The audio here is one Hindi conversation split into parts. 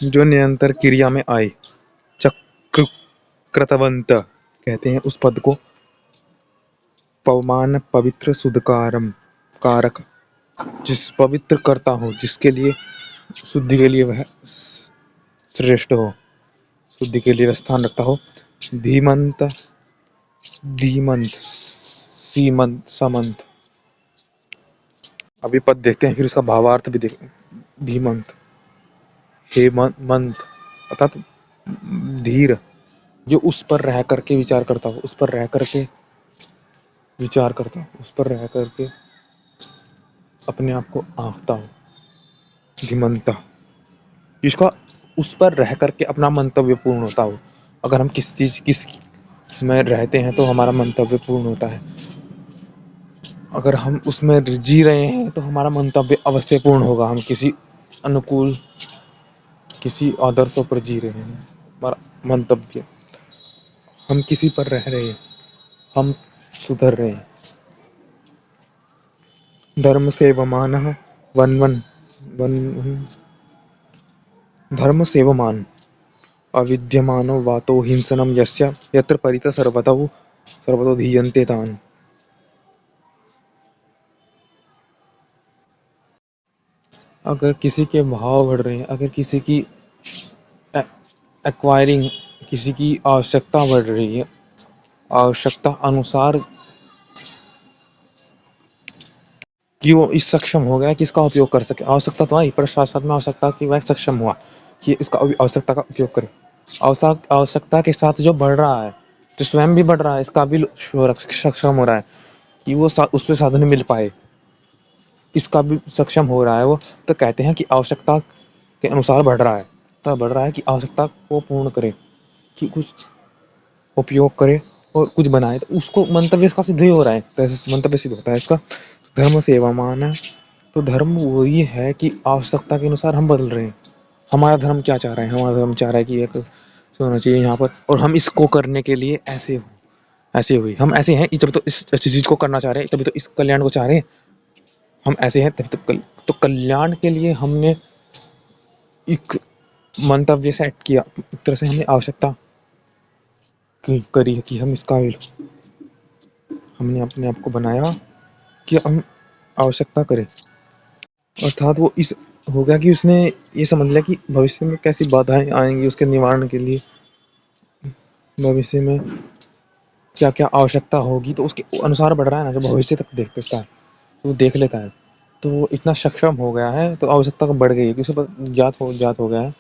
जो निरंतर क्रिया में आए। चक्रकृतवंत कहते हैं उस पद को। पवमान पवित्र शुद्धकारम कारक, जिस पवित्र करता हो, जिसके लिए शुद्धि के लिए वह श्रेष्ठ हो, शुद्धि के लिए वह स्थान रखता हो। धीमंत धीमंत सीमंत समंत। अभी पद देखते हैं, फिर उसका भावार्थ भी देख। धीमंत हेमंत अर्थात धीर, जो उस पर रह करके विचार करता हो, उस पर रह करके विचार करता हो, उस पर रह करके अपने आप को आंकता हो। धीमंता, जिसका उस पर रह करके अपना मंतव्य पूर्ण होता हो। अगर हम किस में रहते हैं तो हमारा मंतव्य पूर्ण होता है। अगर हम उसमें जी रहे हैं तो हमारा मंतव्य अवश्य पूर्ण होगा। हम किसी अनुकूल, किसी आदर्शों पर जी रहे हैं, हमारा मंतव्य, हम किसी पर रह रहे हैं, हम सुधर रहे हैं। धर्म सेवमानः वन वन वन धर्म सेवमान अविद्यमानो वातो हिंसनम यस्य यत्र परितः सर्वतो धीयन्ते तान्। अगर किसी के भाव बढ़ रहे हैं, अगर किसी की एक्वायरिंग, किसी की आवश्यकता बढ़ रही है, आवश्यकता अनुसार कि वो इस सक्षम हो गया कि इसका उपयोग कर सके। आवश्यकता तो आई, पर साथ साथ में आवश्यकता कि वह सक्षम हुआ कि इसका आवश्यकता का उपयोग करे। आवश्यकता के साथ जो बढ़ रहा है, जो स्वयं भी बढ़ रहा है, इसका भी सक्षम हो रहा है कि वो उससे साधन मिल पाए, इसका भी सक्षम हो रहा है वो। तो कहते हैं कि आवश्यकता के अनुसार बढ़ रहा है, तब बढ़ रहा है कि आवश्यकता को पूर्ण करे, कि कुछ उपयोग करे और कुछ बनाए, तो उसको मंतव्य इसका सिद्ध ही हो रहा है। तो ऐसे मंतव्य सिद्ध होता है इसका। धर्म सेवा मान है, तो धर्म वही है कि आवश्यकता के अनुसार हम बदल रहे हैं। हमारा धर्म क्या चाह रहा है? हमारा धर्म चाह रहा है कि एक होना चाहिए यहाँ पर, और हम इसको करने के लिए ऐसे हुई, हम ऐसे हैं जब तो इस ऐसी चीज को करना चाह रहे हैं, तभी तो इस कल्याण को चाह रहे हैं। हम ऐसे हैं तभी तो कल्याण के लिए हमने एक मंतव्य सेट किया। एक तरह से हमने आवश्यकता करी कि हम इसका, हमने अपने आप को बनाया कि हम आवश्यकता करें। अर्थात वो इस हो गया कि उसने ये समझ लिया कि भविष्य में कैसी बाधाएं आएंगी, उसके निवारण के लिए भविष्य में क्या क्या आवश्यकता होगी, तो उसके अनुसार बढ़ रहा है ना। जो भविष्य तक देख सकता है, वो देख लेता है, तो वो इतना सक्षम हो गया है, तो आवश्यकता बढ़ गई है कि उसे ज्ञात हो गया है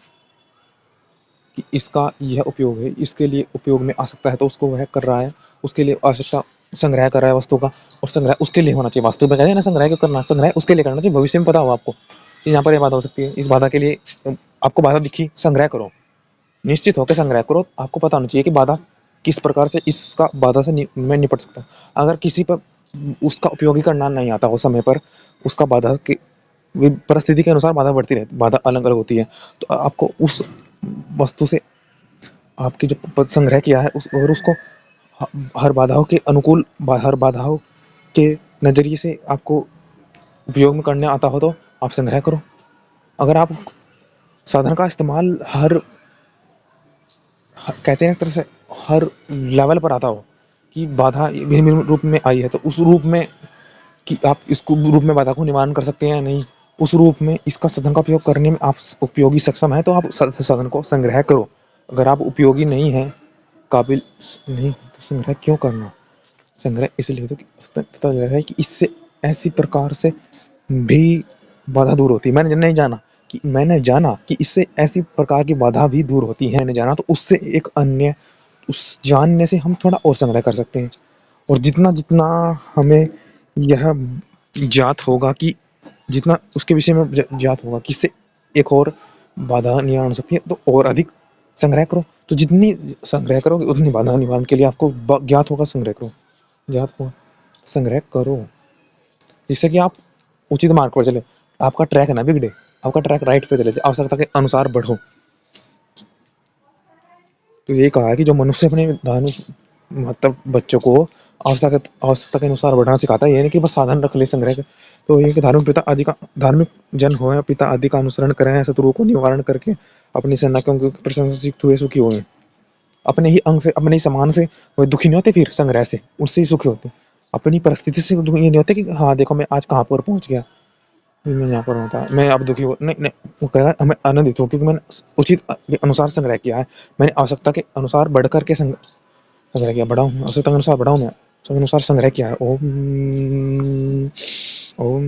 कि इसका यह उपयोग है, इसके लिए उपयोग में आ सकता है, तो उसको वह कर रहा है। उसके लिए आवश्यकता संग्रह कर रहा है वस्तु का, और संग्रह उसके लिए होना चाहिए। वास्तव में कहते हैं ना, संग्रह क्यों करना, संग्रह उसके लिए करना चाहिए भविष्य में पता हो आपको कि यहाँ पर यह बाधा हो सकती है, इस बाधा के लिए आपको बाधा दिखी, संग्रह करो, निश्चित होकर संग्रह करो। आपको पता होना चाहिए कि बाधा किस प्रकार से, इसका बाधा से मैं निपट सकता हूँ। अगर किसी पर उसका उपयोगी करना नहीं आता हो समय पर, उसका बाधा की परिस्थिति के अनुसार बाधा बढ़ती रहती, बाधा अलग अलग होती है, तो आपको उस वस्तु से आपकी जो संग्रह किया है उस, और उसको हर बाधाओं के अनुकूल, हर बाधाओं के नजरिए से आपको उपयोग में करने आता हो, तो आप संग्रह करो। अगर आप साधन का इस्तेमाल कहते हैं एक तरह से हर लेवल पर आता हो, कि बाधा भिन्न भिन्न रूप में आई है, तो उस रूप में कि आप इसको रूप में बाधा को निवारण कर सकते हैं या नहीं, उस रूप में इसका साधन का उपयोग करने में आप उपयोगी सक्षम है, तो आप साधन को संग्रह करो। अगर आप उपयोगी नहीं है, काबिल नहीं, तो संग्रह क्यों करना? संग्रह इसलिए तो पता लग रहा है कि इससे ऐसी प्रकार से भी बाधा दूर होती है। मैंने जाना कि इससे ऐसी प्रकार की बाधा भी दूर होती है, मैंने जाना, तो उससे एक अन्य, उस जानने से हम थोड़ा और संग्रह कर सकते हैं। और जितना जितना हमें यह ज्ञात होगा कि, जितना उसके विषय में ज्ञात होगा कि इससे एक और बाधा निवारण हो सकती है, तो और अधिक संग्रह करो। तो जितनी संग्रह करोगे उतनी बाधा निवारण के लिए आपको ज्ञात होगा, संग्रह करो, ज्ञात होगा, संग्रह करो, जिससे कि आप उचित मार्ग पर चले, आपका ट्रैक ना बिगड़े, आपका ट्रैक राइट पे चले, आवश्यकता के अनुसार बढ़ो। तो ये कहा है कि जो मनुष्य अपने मतलब बच्चों को आवश्यकता के अनुसार बढ़ना सिखाता है, ये नहीं कि बस साधन रख ले संग्रह तो ये कि धार्मिक जन हो या पिता आदि का अनुसरण करें, शत्रुओं को निवारण करके अपनी सेना के प्रशंसा सीखते हुए सुखी हुए। अपने ही अंग से, अपने ही समान से वो दुखी नहीं होते, फिर संग्रह से उससे ही सुखी होते। अपनी परिस्थिति से दुखी ये नहीं होते कि हाँ देखो मैं आज कहाँ पर पहुंच गया, मैं यहाँ पर होता मैं अब दुखी हूँ, नहीं नहीं, वो कह रहा है हमें आनंदित हूँ क्योंकि मैंने उचित के अनुसार संग्रह किया है, मैंने आवश्यकता के अनुसार बढ़ करके संग्रह किया, बढ़ा हूँ आवश्यकता के अनुसार, बढ़ा हूँ मैं अनुसार संग्रह किया है। ओम ओम